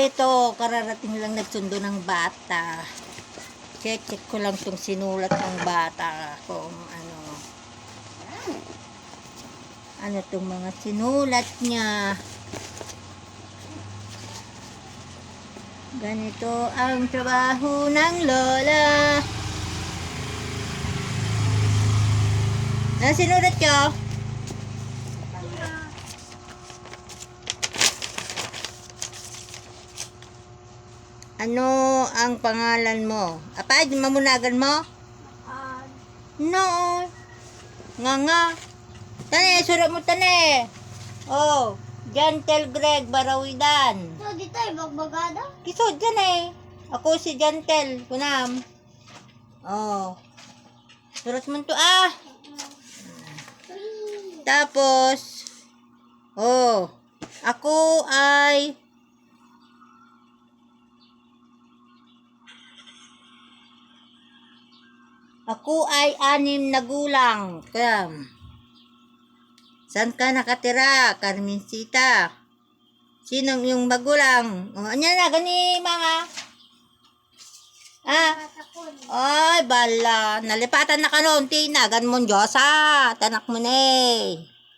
ito, kararating lang nagsundo ng bata. Check ko lang itong sinulat ng bata kung ano itong mga sinulat niya. Ganito ang trabaho ng lola. Ano sinulat ko? Ano ang pangalan mo? Apa, mamunagan mo? No. Nga. Tane, surat mo tane. Oh, Gentle Greg Barawidan. So, dito ay bagbagada? Kiso, dyan eh. Ako si Gentle. Kunam. Oh. Surat mo to Tapos, ako ay anim na gulang. Saan ka nakatira, Carmencita? Sinong yung magulang? Anya na, gani mga? Ay, bala. Nalipatan na ka noon, tinagan mo Diyosa. Tanak mo na eh.